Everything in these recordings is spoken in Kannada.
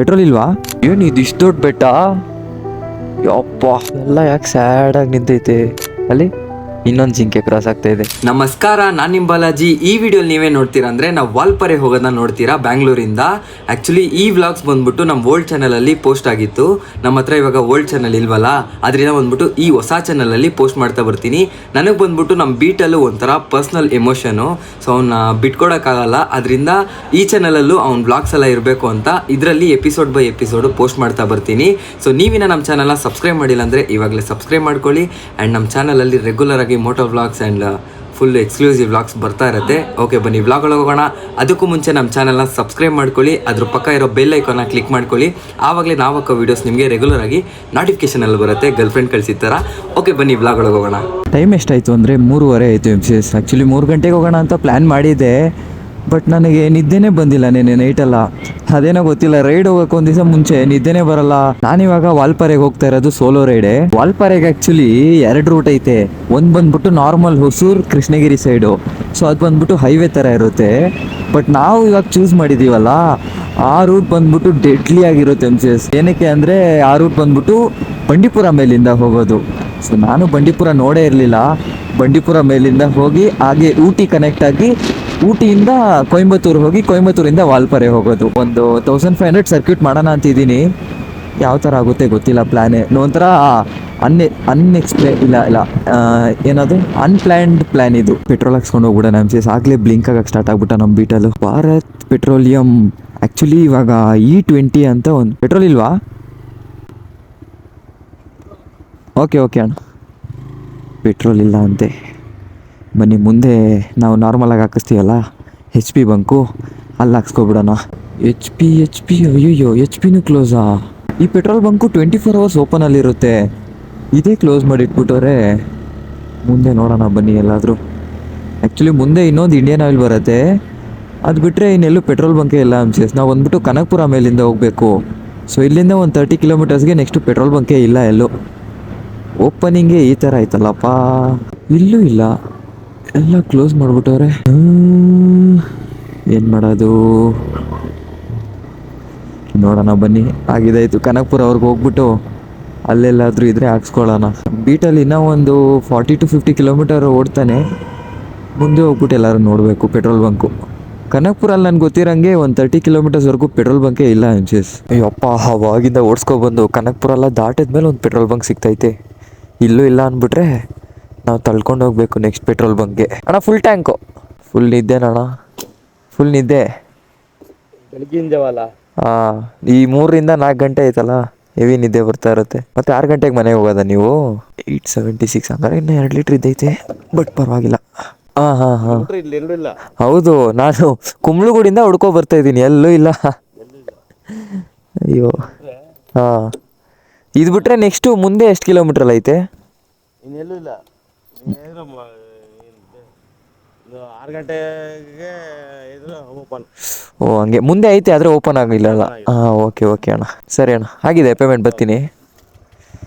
ಪೆಟ್ರೋಲ್ ಇಲ್ವಾ? ಏನು ಇದಿಷ್ಟು ದೊಡ್ಡ ಬೆಟ್ಟ? ಯಪ್ಪ, ಎಲ್ಲ ಯಾಕೆ ಸ್ಯಾಡ್ ಆಗಿ ನಿಂತೈತೆ ಅಲ್ಲಿ. ಇನ್ನೊಂದು ಜಿಂಕೆ ಕ್ರಾಸ್ ಆಗ್ತಾ ಇದೆ. ನಮಸ್ಕಾರ, ನಾನು ನಿಮ್ಮ ಬಾಲಾಜಿ. ಈ ವಿಡಿಯೋಲಿ ನೀವೇ ನೋಡ್ತೀರಾ ಅಂದರೆ ನಾವು ವಾಲ್ಪರೆ ಹೋಗೋದನ್ನ ನೋಡ್ತೀರಾ ಬ್ಯಾಂಗ್ಳೂರಿಂದ. ಆ್ಯಕ್ಚುಲಿ ಈ ವ್ಲಾಗ್ಸ್ ಬಂದ್ಬಿಟ್ಟು ನಮ್ಮ ಓಲ್ಡ್ ಚಾನಲಲ್ಲಿ ಪೋಸ್ಟ್ ಆಗಿತ್ತು. ನಮ್ಮ ಹತ್ರ ಇವಾಗ ಓಲ್ಡ್ ಚಾನಲ್ ಇಲ್ವಲ್ಲ, ಅದರಿಂದ ಬಂದ್ಬಿಟ್ಟು ಈ ಹೊಸ ಚಾನಲಲ್ಲಿ ಪೋಸ್ಟ್ ಮಾಡ್ತಾ ಬರ್ತೀನಿ. ನನಗೆ ಬಂದ್ಬಿಟ್ಟು ನಮ್ಮ ಬೀಟಲ್ಲೂ ಒಂಥರ ಪರ್ಸ್ನಲ್ ಎಮೋಷನು, ಸೊ ಅವನ್ನ ಬಿಟ್ಕೊಡೋಕ್ಕಾಗಲ್ಲ. ಅದರಿಂದ ಈ ಚಾನಲಲ್ಲೂ ಅವ್ನ ವ್ಲಾಗ್ಸ್ ಎಲ್ಲ ಇರಬೇಕು ಅಂತ ಇದರಲ್ಲಿ ಎಪಿಸೋಡ್ ಬೈ ಎಪಿಸೋಡು ಪೋಸ್ಟ್ ಮಾಡ್ತಾ ಬರ್ತೀನಿ. ಸೊ ನೀವಿನ ನಮ್ಮ ಚಾನಲ್ನ ಸಬ್ಸ್ಕ್ರೈಬ್ ಮಾಡಿಲ್ಲ ಅಂದರೆ ಇವಾಗಲೇ ಸಬ್ಸ್ಕ್ರೈಬ್ ಮಾಡ್ಕೊಳ್ಳಿ. ಆ್ಯಂಡ್ ನಮ್ಮ ಚಾನಲಲ್ಲಿ ರೆಗ್ಯುಲರ್ ಆಗಿ moto vlogs and full exclusive vlogs ಬರ್ತಾ ಇರುತ್ತೆ. ಓಕೆ, ಬನ್ನಿ ವ್ಲಾಗ್ ಒಳಗೆ ಹೋಗೋಣ. ಅದಕ್ಕೂ ಮುಂಚೆ ನಮ್ಮ ಚಾನಲ್ನ ಸಬ್ಸ್ಕ್ರೈಬ್ ಮಾಡ್ಕೊಳ್ಳಿ, ಅದ್ರ ಪಕ್ಕ ಇರೋ ಬೆಲ್ ಐಕಾನ್ನ ಕ್ಲಿಕ್ ಮಾಡ್ಕೊಳ್ಳಿ. ಆವಾಗಲೇ ನಾವು ಹಾಕೋ ವೀಡಿಯೋಸ್ ನಿಮಗೆ ರೆಗ್ಯುಲರ್ ಆಗಿ ನೋಟಿಫಿಕೇಶನಲ್ಲಿ ಬರುತ್ತೆ, ಗರ್ಲ್ ಫ್ರೆಂಡ್ ಕಳಿಸಿದ ಥರ. ಓಕೆ, ಬನ್ನಿ ವ್ಲಾಗ್ ಒಳಗೆ ಹೋಗೋಣ. ಟೈಮ್ ಎಷ್ಟಾಯಿತು ಅಂದರೆ 3:30 ಆಯಿತು. MCS ಆ್ಯಕ್ಚುಲಿ 3 ಗಂಟೆಗೆ ಹೋಗೋಣ ಅಂತ ಪ್ಲ್ಯಾನ್ ಮಾಡಿದ್ದೆ, ಬಟ್ ನನಗೆ ನಿದ್ದೆನೇ ಬಂದಿಲ್ಲ ನೆನ್ನೆ ನೈಟೆಲ್ಲ. ಅದೇನೋ ಗೊತ್ತಿಲ್ಲ, ರೈಡ್ ಹೋಗೋಕೆ ಒಂದು ದಿವಸ ಮುಂಚೆ ನಿದ್ದೆನೇ ಬರಲ್ಲ. ನಾನಿವಾಗ ವಾಲ್ಪಾರೆಗೆ ಹೋಗ್ತಾ ಇರೋದು ಸೋಲೋ ರೈಡೆ. ವಾಲ್ಪಾರೆಗೆ ಆ್ಯಕ್ಚುಲಿ 2 ರೂಟ್ ಐತೆ. ಒಂದು ಬಂದ್ಬಿಟ್ಟು normal Hosur Krishnagiri side, so ಅದು ಬಂದ್ಬಿಟ್ಟು ಹೈವೇ ಥರ ಇರುತ್ತೆ. ಬಟ್ ನಾವು ಇವಾಗ ಚೂಸ್ ಮಾಡಿದ್ದೀವಲ್ಲ, ಆ ರೂಟ್ ಬಂದ್ಬಿಟ್ಟು ಡೆಡ್ಲಿ ಆಗಿರುತ್ತೆ MCS. ಏನಕ್ಕೆ ಅಂದರೆ ಆ ರೂಟ್ ಬಂದ್ಬಿಟ್ಟು ಬಂಡೀಪುರ ಮೇಲಿಂದ ಹೋಗೋದು. ಸೊ ನಾನು ಬಂಡೀಪುರ ನೋಡೇ ಇರಲಿಲ್ಲ. ಬಂಡೀಪುರ ಮೇಲಿಂದ ಹೋಗಿ ಹಾಗೆ ಊಟಿ ಕನೆಕ್ಟ್ ಆಗಿ ಊಟಿಯಿಂದ ಕೊಯಂಬತ್ತೂರು ಹೋಗಿ ಕೊಯಂಬತ್ತೂರಿಂದ ವಾಲ್ಪಾರೆ ಹೋಗೋದು. ಒಂದು 1500 ಸರ್ಕ್ಯೂಟ್ ಮಾಡೋಣ ಅಂತಿದ್ದೀನಿ. ಯಾವ ಥರ ಆಗುತ್ತೆ ಗೊತ್ತಿಲ್ಲ ಪ್ಲ್ಯಾನೇ. ಒಂಥರ ಏನದು ಅನ್ಪ್ಲ್ಯಾನ್ಡ್ ಪ್ಲ್ಯಾನ್ ಇದು. ಪೆಟ್ರೋಲ್ ಹಾಕ್ಸ್ಕೊಂಡು ಹೋಗ್ಬಿಡೋಣ MCS. ಆಗಲೇ ಬ್ಲಿಂಕ್ ಆಗಕ್ಕೆ ಸ್ಟಾರ್ಟ್ ಆಗ್ಬಿಟ್ಟ ನಮ್ಮ ಬೀಟಲು. ಭಾರತ್ ಪೆಟ್ರೋಲಿಯಂ. ಆ್ಯಕ್ಚುಲಿ ಇವಾಗ E20 ಅಂತ ಒಂದು ಪೆಟ್ರೋಲ್ ಇಲ್ವಾ? ಓಕೆ ಅಣ್ಣ, ಪೆಟ್ರೋಲ್ ಇಲ್ಲ ಅಂತೆ. ಬನ್ನಿ ಮುಂದೆ ನಾವು ನಾರ್ಮಲಾಗಿ ಹಾಕಿಸ್ತೀವಲ್ಲ HP ಬಂಕು, ಅಲ್ಲಿ ಹಾಕ್ಸ್ಕೊಬಿಡೋಣ. HP ಅಯ್ಯೋ HP ಕ್ಲೋಸಾ? ಈ ಪೆಟ್ರೋಲ್ ಬಂಕು 24 hours ಓಪನಲ್ಲಿರುತ್ತೆ. ಇದೇ ಕ್ಲೋಸ್ ಮಾಡಿಟ್ಬಿಟ್ಟವ್ರೆ. ಮುಂದೆ ನೋಡೋಣ ಬನ್ನಿ ಎಲ್ಲಾದರೂ. ಆ್ಯಕ್ಚುಲಿ ಮುಂದೆ ಇನ್ನೊಂದು ಇಂಡಿಯನ್ ಆಯಿಲ್ ಬರುತ್ತೆ, ಅದು ಬಿಟ್ಟರೆ ಇನ್ನೆಲ್ಲೂ ಪೆಟ್ರೋಲ್ ಬಂಕೇ ಇಲ್ಲ MCS. ನಾವು ಬಂದ್ಬಿಟ್ಟು ಕನಕಪುರ ಮೇಲಿಂದ ಹೋಗಬೇಕು. ಸೊ ಇಲ್ಲಿಂದ ಒಂದು 30 ಕಿಲೋಮೀಟರ್ಸ್ಗೆ ನೆಕ್ಸ್ಟು ಪೆಟ್ರೋಲ್ ಬಂಕೇ ಇಲ್ಲ ಎಲ್ಲೂ. ಓಪನಿಂಗೇ ಈ ಥರ ಆಯ್ತಲ್ಲಪ್ಪ, ಇಲ್ಲೂ ಇಲ್ಲ, ಎಲ್ಲ ಕ್ಲೋಸ್ ಮಾಡಿಬಿಟ್ಟವ್ರೆ. ಏನು ಮಾಡೋದು ನೋಡೋಣ ಬನ್ನಿ. ಆಗಿದಾಯಿತು, ಕನಕಪುರ ಅವ್ರಿಗೆ ಹೋಗ್ಬಿಟ್ಟು ಅಲ್ಲೆಲ್ಲಾದರೂ ಇದ್ದರೆ ಹಾಕ್ಸ್ಕೊಳ್ಳೋಣ. ಬೀಟಲ್ಲಿ ಇನ್ನೂ ಒಂದು 40 to 50 ಕಿಲೋಮೀಟರ್ ಓಡ್ತಾನೆ. ಮುಂದೆ ಹೋಗ್ಬಿಟ್ಟು ಎಲ್ಲರೂ ನೋಡಬೇಕು ಪೆಟ್ರೋಲ್ ಬಂಕು. ಕನಕಪುರಲ್ಲಿ ನನಗೆ ಗೊತ್ತಿರೋಂಗೆ ಒಂದು 30 ಕಿಲೋಮೀಟರ್ಸ್ವರೆಗೂ ಪೆಟ್ರೋಲ್ ಬಂಕೇ ಇಲ್ಲ MCS. ಅಯ್ಯಪ್ಪ, ಅವಾಗಿಂದ ಓಡಿಸ್ಕೊಬಂದು ಕನಕಪುರ ಎಲ್ಲ ದಾಟಿದ್ಮೇಲೆ ಒಂದು ಪೆಟ್ರೋಲ್ ಬಂಕ್ ಸಿಗ್ತೈತೆ. ಇಲ್ಲೂ ಇಲ್ಲ ಅಂದ್ಬಿಟ್ರೆ ನಾವು ತಳ್ಕೊಂಡು ಹೋಗ್ಬೇಕು ನೆಕ್ಸ್ಟ್ ಪೆಟ್ರೋಲ್ ಬಂಕ್ಗೆ. ಅಣ್ಣ ಫುಲ್ ಟ್ಯಾಂಕು. ಫುಲ್ ನಿದ್ದೆನಣ್ಣ, ಫುಲ್ ನಿದ್ದೆ ಬೆಳಗಿನ ಜಾವಲ್ಲ. ಹಾಂ, ಈ 3 ರಿಂದ 4 ಗಂಟೆ ಆಯ್ತಲ್ಲ, ಹೆವಿ ನಿದ್ದೆ ಬರ್ತಾ ಇರುತ್ತೆ. ಮತ್ತು 6 ಗಂಟೆಗೆ ಮನೆಗೆ ಹೋಗೋದ ನೀವು? 876 ಹಂಗಾರೆ ಇನ್ನೂ 2 ಲೀಟ್ರ್ ಇದ್ದೈತೆ, ಬಟ್ ಪರವಾಗಿಲ್ಲ. ಹಾಂ ಹೌದು, ನಾನು ಕುಂಬ್ಳಗುಡಿಯಿಂದ ಹುಡ್ಕೊ ಬರ್ತಾ ಇದ್ದೀನಿ, ಎಲ್ಲೂ ಇಲ್ಲ. ಅಯ್ಯೋ ಹಾಂ, ಇದು ಬಿಟ್ಟರೆ ನೆಕ್ಸ್ಟು ಮುಂದೆ ಎಷ್ಟು ಕಿಲೋಮೀಟ್ರಲ್ಲಿ ಐತೆ? ಇನ್ನೆಲ್ಲೂ ಇಲ್ಲ. 6 ಗಂಟೆಗೆ ಓಪನ್. ಓ ಹಂಗೆ ಮುಂದೆ ಐತೆ, ಆದರೆ ಓಪನ್ ಆಗಿಲ್ಲ ಅಲ್ಲ? ಹಾಂ, ಓಕೆ ಅಣ್ಣ, ಸರಿ ಅಣ್ಣ, ಆಗಿದೆ ಪೇಮೆಂಟ್, ಬರ್ತೀನಿ.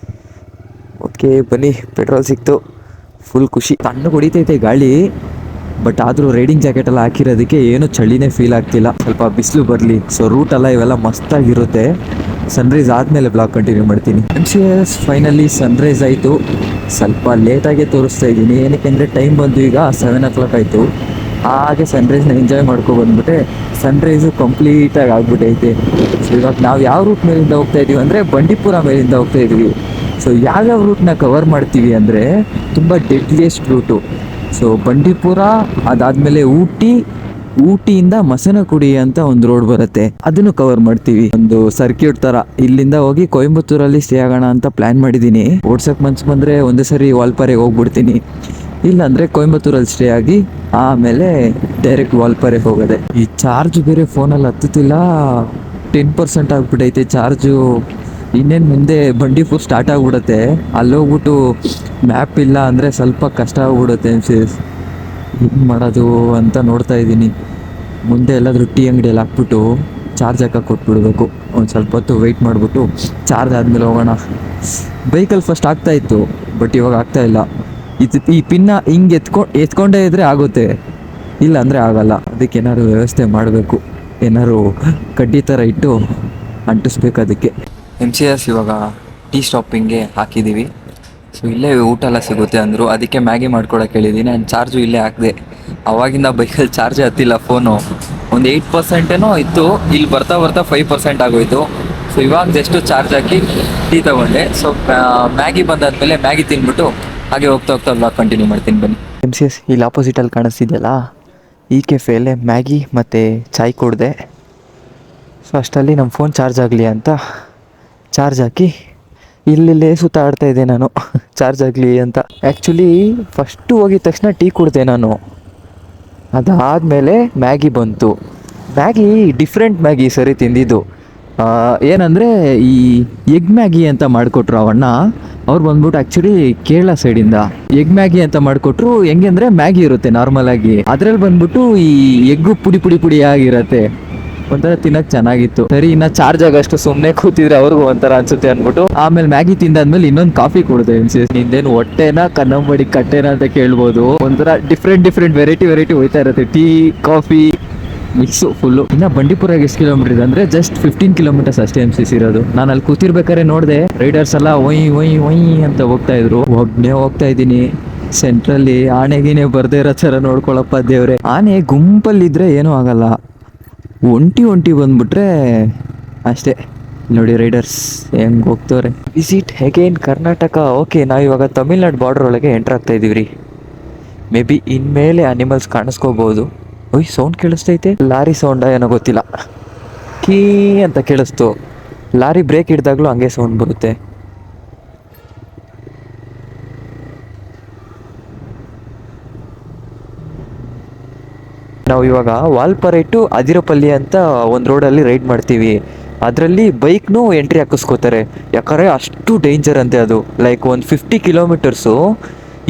ಓಕೆ ಬನ್ನಿ, ಪೆಟ್ರೋಲ್ ಸಿಕ್ತು. ಫುಲ್ ಖುಷಿ. ತಣ್ಣಗೆ ಹೊಡಿತೈತೆ ಗಾಳಿ, ಬಟ್ ಆದರೂ ರೈಡಿಂಗ್ ಜಾಕೆಟೆಲ್ಲ ಹಾಕಿರೋದಕ್ಕೆ ಏನೂ ಚಳಿನೇ ಫೀಲ್ ಆಗ್ತಿಲ್ಲ. ಸ್ವಲ್ಪ ಬಿಸಿಲು ಬರಲಿ. ಸೊ ರೂಟೆಲ್ಲ ಇವೆಲ್ಲ ಮಸ್ತಾಗಿರುತ್ತೆ. ಸನ್ರೈಸ್ ಆದಮೇಲೆ ಬ್ಲಾಗ್ ಕಂಟಿನ್ಯೂ ಮಾಡ್ತೀನಿ. MCS ಫೈನಲಿ ಸನ್ರೈಸ್ ಆಯಿತು. ಸ್ವಲ್ಪ ಲೇಟಾಗೆ ತೋರಿಸ್ತಾ ಇದ್ದೀನಿ, ಏನಕ್ಕೆ ಅಂದರೆ ಟೈಮ್ ಬಂದು ಈಗ 7 o'clock ಆಯಿತು. ಹಾಗೆ ಸನ್ರೈಸ್ನ ಎಂಜಾಯ್ ಮಾಡ್ಕೊಬಂದ್ಬಿಟ್ಟೆ. ಸನ್ರೈಸು ಕಂಪ್ಲೀಟಾಗಿ ಆಗ್ಬಿಟ್ಟೈತೆ. ಸೊ ಇವಾಗ ನಾವು ಯಾವ ರೂಟ್ ಮೇಲಿಂದ ಹೋಗ್ತಾ ಇದ್ದೀವಿ ಅಂದರೆ ಬಂಡೀಪುರ ಮೇಲಿಂದ ಹೋಗ್ತಾ ಇದ್ದೀವಿ. ಸೊ ಯಾವ್ಯಾವ ರೂಟ್ನ ಕವರ್ ಮಾಡ್ತೀವಿ ಅಂದರೆ ತುಂಬ ಡೆಡ್ಲಿಯೆಸ್ಟ್ ರೂಟು. ಸೊ ಬಂಡೀಪುರ, ಅದಾದಮೇಲೆ ಊಟಿಯಿಂದ ಮಸನಕುಡಿ ಅಂತ ಒಂದು ರೋಡ್ ಬರುತ್ತೆ, ಅದನ್ನು ಕವರ್ ಮಾಡ್ತೀವಿ. ಒಂದು ಸರ್ಕ್ಯೂಟ್ ಥರ ಇಲ್ಲಿಂದ ಹೋಗಿ ಕೊಯಂಬತ್ತೂರಲ್ಲಿ ಸ್ಟೇ ಆಗೋಣ ಅಂತ ಪ್ಲ್ಯಾನ್ ಮಾಡಿದ್ದೀನಿ. ಓಡ್ಸೋಕ್ಕೆ ಮನ್ಸು ಬಂದರೆ ಒಂದೇ ಸರಿ ವಾಲ್ಪಾರೆಗೆ ಹೋಗ್ಬಿಡ್ತೀನಿ, ಇಲ್ಲಾಂದರೆ ಕೊಯಂಬತ್ತೂರಲ್ಲಿ ಸ್ಟೇ ಆಗಿ ಆಮೇಲೆ ಡೈರೆಕ್ಟ್ ವಾಲ್ಪಾರೆಗೆ ಹೋಗೋದೆ. ಈ ಚಾರ್ಜ್ ಬೇರೆ ಫೋನಲ್ಲಿ ಹತ್ತುತ್ತಿಲ್ಲ, 10% ಆಗಿಬಿಟ್ಟೈತೆ ಚಾರ್ಜು. ಇನ್ನೇನು ಮುಂದೆ ಬಂಡೀಪುರ ಸ್ಟಾರ್ಟ್ ಆಗಿಬಿಡುತ್ತೆ. ಅಲ್ಲೋಗ್ಬಿಟ್ಟು ಮ್ಯಾಪ್ ಇಲ್ಲ ಅಂದರೆ ಸ್ವಲ್ಪ ಕಷ್ಟ ಆಗ್ಬಿಡುತ್ತೆ MCS. ಏನು ಮಾಡೋದು ಅಂತ ನೋಡ್ತಾ ಇದ್ದೀನಿ. ಮುಂದೆ ಎಲ್ಲಾದರೂ ಟೀ ಅಂಗಡಿಯಲ್ಲಿ ಹಾಕ್ಬಿಟ್ಟು ಚಾರ್ಜ್ ಹಾಕಕ್ಕೆ ಕೊಟ್ಬಿಡ್ಬೇಕು. ಒಂದು ಸ್ವಲ್ಪ ಹೊತ್ತು ವೆಯ್ಟ್ ಮಾಡಿಬಿಟ್ಟು ಚಾರ್ಜ್ ಆದಮೇಲೆ ಹೋಗೋಣ. ಬೈಕಲ್ಲಿ ಫಸ್ಟ್ ಆಗ್ತಾಯಿತ್ತು, ಬಟ್ ಇವಾಗ ಆಗ್ತಾಯಿಲ್ಲ. ಈ ಪಿನ್ನ ಹಿಂಗೆ ಎತ್ಕೊಂಡೇ ಇದ್ದರೆ ಆಗುತ್ತೆ, ಇಲ್ಲ ಅಂದರೆ ಆಗಲ್ಲ. ಅದಕ್ಕೆ ಏನಾದ್ರು ವ್ಯವಸ್ಥೆ ಮಾಡಬೇಕು. ಏನಾದ್ರು ಕಡ್ಡಿ ಥರ ಇಟ್ಟು ಅಂಟಿಸ್ಬೇಕು ಅದಕ್ಕೆ. MCS ಇವಾಗ ಟೀ ಸ್ಟಾಪಿಂಗ್ಗೆ ಹಾಕಿದ್ದೀವಿ. ಸೊ ಇಲ್ಲೇ ಊಟ ಎಲ್ಲ ಸಿಗುತ್ತೆ ಅಂದರು, ಅದಕ್ಕೆ ಮ್ಯಾಗಿ ಮಾಡ್ಕೊಡೋಕೆ ಹೇಳಿದ್ದೀನಿ. ಆ್ಯಂಡ್ ಚಾರ್ಜು ಇಲ್ಲೇ ಹಾಕಿದೆ. ಅವಾಗಿಂದ ಬೈಕಲ್ಲಿ ಚಾರ್ಜೇ ಹತ್ತಿಲ್ಲ ಫೋನು. ಒಂದು 8% ಇತ್ತು, ಇಲ್ಲಿ ಬರ್ತಾ 5% ಆಗೋಯಿತು. ಸೊ ಇವಾಗ ಜಸ್ಟು ಚಾರ್ಜ್ ಹಾಕಿ ಟೀ ತೊಗೊಂಡೆ. ಸೊ ಮ್ಯಾಗಿ ಬಂದಾದಮೇಲೆ ಮ್ಯಾಗಿ ತಿಂದ್ಬಿಟ್ಟು ಹಾಗೆ ಹೋಗ್ತಾ ವ್ಲಾಗ್ ಕಂಟಿನ್ಯೂ ಮಾಡ್ತೀನಿ ಬನ್ನಿ. MCS ಇಲ್ಲಿ ಆಪೋಸಿಟಲ್ಲಿ ಕಾಣಿಸ್ತಿದೆಯಲ್ಲ, ಈ ಕೆಫೆಯಲ್ಲೇ ಮ್ಯಾಗಿ ಮತ್ತು ಚಾಯ್ ಕುಡಿದೆ. ಸೊ ಅಷ್ಟರಲ್ಲಿ ನಮ್ಮ ಫೋನ್ ಚಾರ್ಜ್ ಆಗಲಿ ಅಂತ ಚಾರ್ಜ್ ಹಾಕಿ ಇಲ್ಲಿಲ್ಲೇ ಸುತ್ತಾಡ್ತಾ ಇದ್ದೆ ನಾನು ಚಾರ್ಜ್ ಆಗಲಿ ಅಂತ. ಆ್ಯಕ್ಚುಲಿ ಫಸ್ಟು ಹೋಗಿದ ತಕ್ಷಣ ಟೀ ಕುಡಿದೆ ನಾನು. ಅದಾದಮೇಲೆ ಮ್ಯಾಗಿ ಬಂತು. ಮ್ಯಾಗಿ ಡಿಫ್ರೆಂಟ್ ಮ್ಯಾಗಿ ಸರಿ ತಿಂದಿದ್ದು. ಏನಂದರೆ ಈ ಎಗ್ ಮ್ಯಾಗಿ ಅಂತ ಮಾಡಿಕೊಟ್ರು ಅವಣ್ಣ. ಅವ್ರು ಬಂದ್ಬಿಟ್ಟು ಆ್ಯಕ್ಚುಲಿ ಕೇರಳ ಸೈಡಿಂದ ಎಗ್ ಮ್ಯಾಗಿ ಅಂತ ಮಾಡಿಕೊಟ್ರು. ಹೆಂಗೆ ಅಂದರೆ ಮ್ಯಾಗಿ ಇರುತ್ತೆ ನಾರ್ಮಲಾಗಿ, ಅದರಲ್ಲಿ ಬಂದ್ಬಿಟ್ಟು ಈ ಎಗ್ಗು ಪುಡಿ ಆಗಿರುತ್ತೆ. ಒಂಥರ ತಿನ್ನಕ್ಕೆ ಚೆನ್ನಾಗಿತ್ತು. ಸರಿ, ಇನ್ನು ಚಾರ್ಜ್ ಆಗಷ್ಟು ಸುಮ್ಮನೆ ಕೂತಿದ್ರೆ ಅವ್ರಿಗೂ ಒಂಥರ ಅನ್ಸುತ್ತೆ ಅಂದ್ಬಿಟ್ಟು ಆಮೇಲೆ ಮ್ಯಾಗಿ ತಿಂದಾದ್ಮೇಲೆ ಇನ್ನೊಂದು ಕಾಫಿ ಕುಡಿದೆ. ನಿಂದೇನು ಹೊಟ್ಟೆನಾ ಕನ್ನಂಬಡಿ ಕಟ್ಟೆನಾ ಅಂತ ಕೇಳ್ಬೋದು. ಒಂಥರ ಡಿಫ್ರೆಂಟ್ ವೆರೈಟಿ ಹೋಯ್ತಾ ಇರುತ್ತೆ. Tea coffee mix full. ಇನ್ನು ಬಂಡೀಪುರಾಗೆ ಎಷ್ಟು ಕಿಲೋಮೀಟರ್ ಇದೆ ಅಂದರೆ ಜಸ್ಟ್ 15 ಕಿಲೋಮೀಟರ್ಸ್ ಅಷ್ಟೇ MCS ಇರೋದು. ನಾನು ಅಲ್ಲಿ ಕೂತಿರ್ಬೇಕಾದ್ರೆ ನೋಡಿದೆ ರೈಡರ್ಸ್ ಎಲ್ಲ ಒಯ್ ಅಂತ ಹೋಗ್ತಾ ಇದ್ರು. ಒಬ್ಬನೇ ಹೋಗ್ತಾ ಇದ್ದೀನಿ ಸೆಂಟ್ರಲ್ಲಿ. ಆನೆಗಿನೇ ಬರ್ದೇ ಇರೋ ಥರ ನೋಡ್ಕೊಳಪ್ಪ ದೇವ್ರೆ. ಆನೆ ಗುಂಪಲ್ಲಿದ್ದರೆ ಏನೂ ಆಗಲ್ಲ, ಒಂಟಿ ಬಂದ್ಬಿಟ್ರೆ ಅಷ್ಟೇ. ನೋಡಿ ರೈಡರ್ಸ್ ಹೆಂಗೆ ಹೋಗ್ತವ್ರೆ. Visit again Karnataka. ಓಕೆ, ನಾವು ಇವಾಗ ತಮಿಳ್ನಾಡು ಬಾರ್ಡರ್ ಒಳಗೆ ಎಂಟ್ರ್ ಆಗ್ತಾ ಇದೀವಿ ರೀ. ಮೇ ಬಿ ಇನ್ಮೇಲೆ ಅನಿಮಲ್ಸ್ ಕಾಣಿಸ್ಕೋಬೋದು. ಓಯ್, ಸೌಂಡ್ ಕೇಳಿಸ್ತೈತೆ. ಲಾರಿ ಸೌಂಡ ಏನೋ ಗೊತ್ತಿಲ್ಲ, ಕೀ ಅಂತ ಕೇಳಿಸ್ತು. ಲಾರಿ ಬ್ರೇಕ್ ಹಿಡ್ದಾಗ್ಲೂ ಹಂಗೆ ಸೌಂಡ್ ಬರುತ್ತೆ. ನಾವು ಇವಾಗ ವಾಲ್ಪಾರೆ ಟು ಅದಿರಪಲ್ಲಿ ಅಂತ ಒಂದು ರೋಡಲ್ಲಿ ರೈಡ್ ಮಾಡ್ತೀವಿ. ಅದರಲ್ಲಿ ಬೈಕ್ನು ಎಂಟ್ರಿ ಹಾಕಿಸ್ಕೋತಾರೆ, ಯಾಕಂದರೆ ಅಷ್ಟು ಡೇಂಜರ್ ಅಂತೆ ಅದು. ಲೈಕ್ ಒಂದು 50 ಕಿಲೋಮೀಟರ್ಸು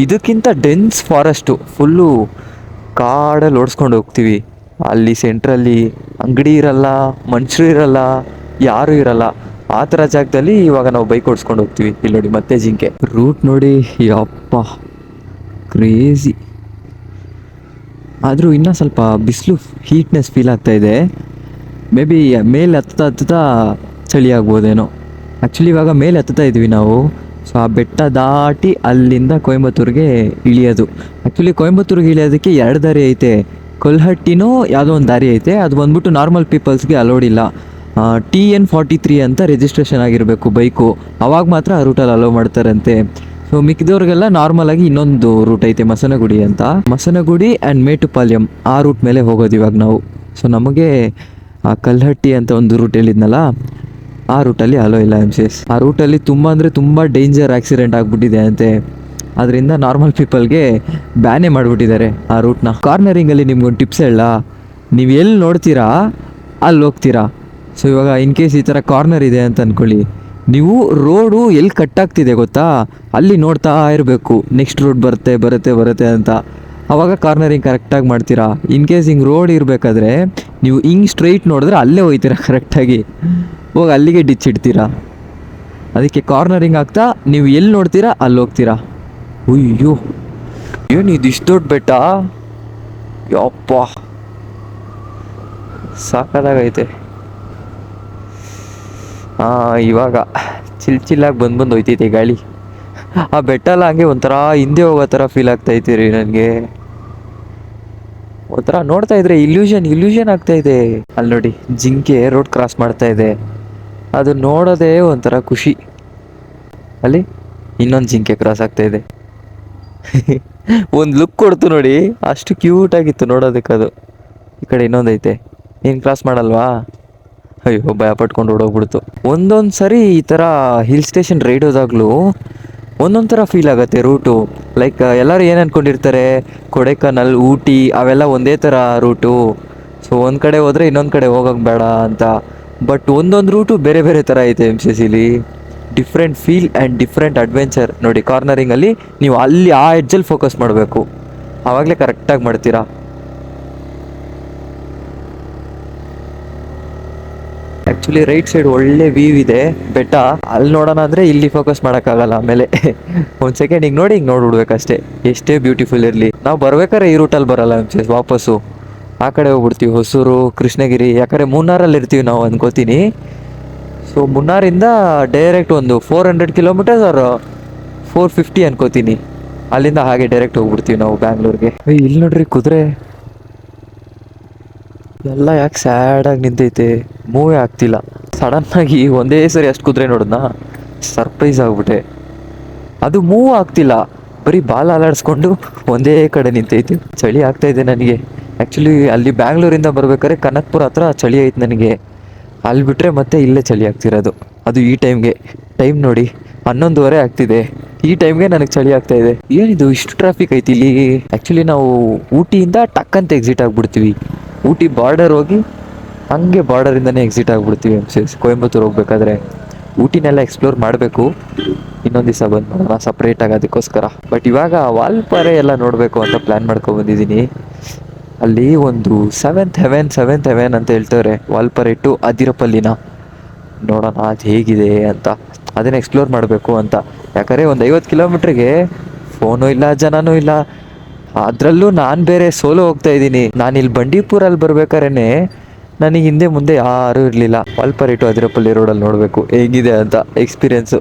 ಇದಕ್ಕಿಂತ ಡೆನ್ಸ್ ಫಾರೆಸ್ಟು, ಫುಲ್ಲು ಕಾಡಲ್ಲಿ ಓಡಿಸ್ಕೊಂಡು ಹೋಗ್ತೀವಿ. ಅಲ್ಲಿ ಸೆಂಟ್ರಲ್ಲಿ ಅಂಗಡಿ ಇರಲ್ಲ, ಮನುಷ್ಯರು ಇರಲ್ಲ, ಯಾರೂ ಇರಲ್ಲ. ಆ ಥರ ಜಾಗದಲ್ಲಿ ಇವಾಗ ನಾವು ಬೈಕ್ ಓಡಿಸ್ಕೊಂಡು ಹೋಗ್ತೀವಿ. ಇಲ್ಲಿ ನೋಡಿ ಮತ್ತೆ ಜಿಂಕೆ. ರೂಟ್ ನೋಡಿ, ಯಪ್ಪ ಕ್ರೇಜಿ. ಆದರೂ ಇನ್ನೂ ಸ್ವಲ್ಪ ಬಿಸಿಲು ಹೀಟ್ನೆಸ್ ಫೀಲ್ ಆಗ್ತಾ ಇದೆ. ಮೇ ಬಿ ಮೇಲೆ ಹತ್ತುತ್ತಾ ಚಳಿ ಆಗ್ಬೋದೇನೋ. ಆ್ಯಕ್ಚುಲಿ ಇವಾಗ ಮೇಲೆ ಹತ್ತುತ್ತಾ ಇದ್ವಿ ನಾವು. ಸೊ ಆ ಬೆಟ್ಟ ದಾಟಿ ಅಲ್ಲಿಂದ ಕೊಯಂಬತ್ತೂರಿಗೆ ಇಳಿಯೋದು. ಆ್ಯಕ್ಚುಲಿ ಕೊಯಂಬತ್ತೂರಿಗೆ ಇಳಿಯೋದಕ್ಕೆ 2 ದಾರಿ ಐತೆ. ಕೊಲ್ಹಟ್ಟಿನೋ ಯಾವುದೋ ಒಂದು ದಾರಿ ಐತೆ, ಅದು ಬಂದ್ಬಿಟ್ಟು ನಾರ್ಮಲ್ ಪೀಪಲ್ಸ್ಗೆ ಅಲೋಡ್ ಇಲ್ಲ. TN43 ಅಂತ ರಿಜಿಸ್ಟ್ರೇಷನ್ ಆಗಿರಬೇಕು ಬೈಕು, ಅವಾಗ ಮಾತ್ರ ಆ ರೂಟಲ್ಲಿ ಅಲೋ ಮಾಡ್ತಾರಂತೆ. ಸೊ ಮಿಕ್ಕಿದವ್ರಿಗೆಲ್ಲ ನಾರ್ಮಲಾಗಿ ಇನ್ನೊಂದು ರೂಟ್ ಐತೆ, ಮಸನಗುಡಿ ಅಂತ. ಮಸನಗುಡಿ ಆ್ಯಂಡ್ ಮೇಟುಪಾಳ್ಯಂ ಆ ರೂಟ್ ಮೇಲೆ ಹೋಗೋದು ಇವಾಗ ನಾವು. ಸೊ ನಮಗೆ ಆ ಕಲ್ಹಟ್ಟಿ ಅಂತ ಒಂದು ರೂಟ್ ಹೇಳಿದ್ನಲ್ಲ, ಆ ರೂಟಲ್ಲಿ ಅಲೋ ಇಲ್ಲ MCS. ಆ ರೂಟಲ್ಲಿ ತುಂಬ ಡೇಂಜರ್ ಆಕ್ಸಿಡೆಂಟ್ ಆಗಿಬಿಟ್ಟಿದೆ ಅಂತೆ. ಅದರಿಂದ ನಾರ್ಮಲ್ ಪೀಪಲ್ಗೆ ಬ್ಯಾನೇ ಮಾಡಿಬಿಟ್ಟಿದ್ದಾರೆ ಆ ರೂಟ್ನ. ಕಾರ್ನರಿಂಗಲ್ಲಿ ನಿಮ್ಗೊಂದು ಟಿಪ್ಸ್ ಹೇಳ, ನೀವು ಎಲ್ಲಿ ನೋಡ್ತೀರಾ ಅಲ್ಲಿ ಹೋಗ್ತೀರಾ. ಸೊ ಇವಾಗ ಇನ್ ಕೇಸ್ ಈ ಥರ ಕಾರ್ನರ್ ಇದೆ ಅಂತ ಅಂದ್ಕೊಳ್ಳಿ, ನೀವು ರೋಡು ಎಲ್ಲಿ ಕಟ್ಟಾಗ್ತಿದೆ ಗೊತ್ತಾ, ಅಲ್ಲಿ ನೋಡ್ತಾ ಇರಬೇಕು ನೆಕ್ಸ್ಟ್ ರೋಡ್ ಬರುತ್ತೆ ಅಂತ. ಆವಾಗ ಕಾರ್ನರಿಂಗ್ ಕರೆಕ್ಟಾಗಿ ಮಾಡ್ತೀರಾ. ಇನ್ ಕೇಸ್ ಹಿಂಗೆ ರೋಡ್ ಇರಬೇಕಾದ್ರೆ ನೀವು ಹಿಂಗೆ ಸ್ಟ್ರೈಟ್ ನೋಡಿದ್ರೆ ಅಲ್ಲೇ ಹೋಗ್ತೀರಾ ಕರೆಕ್ಟಾಗಿ, ಹೋಗಿ ಅಲ್ಲಿಗೆ ಡಿಚ್ ಇಡ್ತೀರಾ. ಅದಕ್ಕೆ ಕಾರ್ನರಿಂಗ್ ಆಗ್ತಾ ನೀವು ಎಲ್ಲಿ ನೋಡ್ತೀರಾ ಅಲ್ಲಿ ಹೋಗ್ತೀರಾ. ಅಯ್ಯೋ, ಏನು ಇದು ಇಷ್ಟು ದೊಡ್ಡ ಬೆಟ್ಟ, ಯಪ್ಪ ಸಾಕಾಗೈತೆ. ಇವಾಗ ಚಿಲ್ಲಾಗಿ ಬಂದು ಹೋಯ್ತೈತೆ ಗಾಳಿ. ಆ ಬೆಟ್ಟ ಎಲ್ಲ ಹಂಗೆ ಒಂಥರ ಹಿಂದೆ ಹೋಗೋ ಥರ ಫೀಲ್ ಆಗ್ತೈತೆ ರೀ ನನಗೆ. ಒಂಥರ ನೋಡ್ತಾ ಇದ್ರೆ ಇಲ್ಯೂಷನ್ ಆಗ್ತಾ ಇದೆ. ಅಲ್ಲಿ ನೋಡಿ ಜಿಂಕೆ ರೋಡ್ ಕ್ರಾಸ್ ಮಾಡ್ತಾ ಇದೆ, ಅದು ನೋಡೋದೇ ಒಂಥರ ಖುಷಿ. ಅಲ್ಲಿ ಇನ್ನೊಂದು ಜಿಂಕೆ ಕ್ರಾಸ್ ಆಗ್ತಾ ಇದೆ. ಒಂದು ಲುಕ್ ಕೊಡ್ತು ನೋಡಿ, ಅಷ್ಟು ಕ್ಯೂಟ್ ಆಗಿತ್ತು ನೋಡೋದಕ್ಕೆ ಅದು. ಈ ಕಡೆ ಇನ್ನೊಂದೈತೆ, ಏನು ಕ್ರಾಸ್ ಮಾಡಲ್ವಾ? ಅಯ್ಯೋ, ಭಯ ಪಟ್ಕೊಂಡು ಓಡೋಗ್ಬಿಡ್ತು. ಒಂದೊಂದು ಸರಿ ಈ ಥರ ಹಿಲ್ ಸ್ಟೇಷನ್ ರೈಡ್ ಹೋದಾಗಲೂ ಒಂದೊಂದು ಥರ ಫೀಲ್ ಆಗುತ್ತೆ ರೂಟು. ಲೈಕ್ ಎಲ್ಲರೂ ಏನು ಅಂದ್ಕೊಂಡಿರ್ತಾರೆ, ಕೊಡೈಕನಲ್ ಊಟಿ ಅವೆಲ್ಲ ಒಂದೇ ಥರ ರೂಟು. ಸೊ ಒಂದು ಕಡೆ ಹೋದರೆ ಇನ್ನೊಂದು ಕಡೆ ಹೋಗೋಕ್ಕೆ ಬೇಡ ಅಂತ. ಬಟ್ ಒಂದೊಂದು ರೂಟು ಬೇರೆ ಥರ ಐತೆ MCSಲಿ. Different feel and different adventure. ನೋಡಿ ಕಾರ್ನರಿಂಗಲ್ಲಿ ನೀವು ಅಲ್ಲಿ ಆ ಎಡ್ಜಲ್ಲಿ ಫೋಕಸ್ ಮಾಡಬೇಕು, ಆವಾಗಲೇ ಕರೆಕ್ಟಾಗಿ ಮಾಡ್ತೀರಾ. ಆ್ಯಕ್ಚುಲಿ ರೈಟ್ ಸೈಡ್ ಒಳ್ಳೆ ವ್ಯೂ ಇದೆ ಬೆಟ್ಟ. ಅಲ್ಲಿ ನೋಡೋಣ ಅಂದರೆ ಇಲ್ಲಿ ಫೋಕಸ್ ಮಾಡೋಕ್ಕಾಗಲ್ಲ. ಆಮೇಲೆ ಒಂದು ಸೆಕೆಂಡ್ ಹಿಂಗೆ ನೋಡ್ಬಿಡ್ಬೇಕಷ್ಟೇ, ಎಷ್ಟೇ ಬ್ಯೂಟಿಫುಲ್ ಇರಲಿ. ನಾವು ಬರ್ಬೇಕಾದ್ರೆ ಈ ರೂಟಲ್ಲಿ ಬರಲ್ಲ MCS, ವಾಪಸ್ಸು ಆ ಕಡೆ ಹೋಗ್ಬಿಡ್ತೀವಿ, ಹೊಸೂರು ಕೃಷ್ಣಗಿರಿ. ಯಾಕಂದರೆ ಮೂನಾರಲ್ಲಿ ಇರ್ತೀವಿ ನಾವು ಅನ್ಕೋತೀನಿ. ಸೊ ಮುನ್ನಾರಿಂದ ಡೈರೆಕ್ಟ್ ಒಂದು 400 ಕಿಲೋಮೀಟರ್ಸ್ ಆರ್ 450 ಅನ್ಕೋತೀನಿ. ಅಲ್ಲಿಂದ ಹಾಗೆ ಡೈರೆಕ್ಟ್ ಹೋಗ್ಬಿಡ್ತೀವಿ ನಾವು ಬ್ಯಾಂಗ್ಳೂರ್ಗೆ. ಇಲ್ಲಿ ನೋಡ್ರಿ ಕುದುರೆ ಎಲ್ಲ ಯಾಕೆ ಸ್ಯಾಡಾಗಿ ನಿಂತೈತೆ, ಮೂವೇ ಆಗ್ತಿಲ್ಲ. ಸಡನ್ನಾಗಿ ಒಂದೇ ಸರಿ ಅಷ್ಟು ಕುದುರೆ ನೋಡಿದ್ನಾ, ಸರ್ಪ್ರೈಸ್ ಆಗ್ಬಿಟ್ಟೆ. ಅದು ಮೂವ್ ಆಗ್ತಿಲ್ಲ, ಬರೀ ಬಾಲ ಅಲಾಡಿಸ್ಕೊಂಡು ಒಂದೇ ಕಡೆ ನಿಂತೈತೆ. ಚಳಿ ಆಗ್ತಾ ಇದೆ ನನಗೆ. ಆ್ಯಕ್ಚುಲಿ ಅಲ್ಲಿ ಬ್ಯಾಂಗ್ಳೂರಿಂದ ಬರ್ಬೇಕಾದ್ರೆ ಕನಕ್ಪುರ ಹತ್ರ ಚಳಿ ಐತೆ ನನಗೆ. ಅಲ್ಲಿ ಬಿಟ್ಟರೆ ಮತ್ತೆ ಇಲ್ಲೇ ಚಳಿ ಆಗ್ತಿರೋದು. ಅದು ಈ ಟೈಮ್ಗೆ. ಟೈಮ್ ನೋಡಿ 11:30 ಆಗ್ತಿದೆ. ಈ ಟೈಮ್ಗೆ ನನಗೆ ಚಳಿ ಆಗ್ತಾ ಇದೆ. ಏನಿದು ಇಷ್ಟು ಟ್ರಾಫಿಕ್ ಐತಿ ಇಲ್ಲಿ. ಆ್ಯಕ್ಚುಲಿ ನಾವು ಊಟಿಯಿಂದ ಟಕ್ ಅಂತ ಎಕ್ಸಿಟ್ ಆಗಿಬಿಡ್ತೀವಿ. ಊಟಿ ಬಾರ್ಡರ್ ಹೋಗಿ ಹಂಗೆ ಬಾರ್ಡರಿಂದನೇ ಎಕ್ಸಿಟ್ ಆಗಿಬಿಡ್ತೀವಿ ಕೊಯಂಬತ್ತೂರು ಹೋಗ್ಬೇಕಾದ್ರೆ. ಊಟಿನೆಲ್ಲ ಎಕ್ಸ್ಪ್ಲೋರ್ ಮಾಡಬೇಕು, ಇನ್ನೊಂದು ದಿವಸ ಬಂದು ಮಾಡೋಣ ಸಪ್ರೇಟಾಗಿ ಅದಕ್ಕೋಸ್ಕರ. ಬಟ್ ಇವಾಗ ವಾಲ್ಪಾರೆ ಎಲ್ಲ ನೋಡಬೇಕು ಅಂತ ಪ್ಲ್ಯಾನ್ ಮಾಡ್ಕೊಬಂದಿದ್ದೀನಿ. ಅಲ್ಲಿ ಒಂದು ಸೆವೆಂತ್ ಹೆವೆನ್ ಅಂತ ಹೇಳ್ತವ್ರೆ ವಾಲ್ಪಾರೆ ಟು ಅದಿರಪಲ್ಲಿನ. ನೋಡೋಣ ಅದು ಹೇಗಿದೆ ಅಂತ, ಅದನ್ನು ಎಕ್ಸ್ಪ್ಲೋರ್ ಮಾಡಬೇಕು ಅಂತ. ಯಾಕಂದರೆ ಒಂದು 50 ಕಿಲೋಮೀಟ್ರಿಗೆ ಫೋನು ಇಲ್ಲ, ಜನನೂ ಇಲ್ಲ. ಅದರಲ್ಲೂ ನಾನು ಬೇರೆ ಸೋಲೋ ಹೋಗ್ತಾ ಇದ್ದೀನಿ. ನಾನು ಇಲ್ಲಿ ಬಂಡೀಪುರಲ್ಲಿ ಬರ್ಬೇಕಾದ್ರೆ ನನಗೆ ಹಿಂದೆ ಮುಂದೆ ಯಾರೂ ಇರಲಿಲ್ಲ. ವಾಲ್ಪಾರೆ ಟು ಅದಿರಪಲ್ಲಿ ರೋಡಲ್ಲಿ ನೋಡಬೇಕು ಹೇಗಿದೆ ಅಂತ ಎಕ್ಸ್ಪೀರಿಯೆನ್ಸು.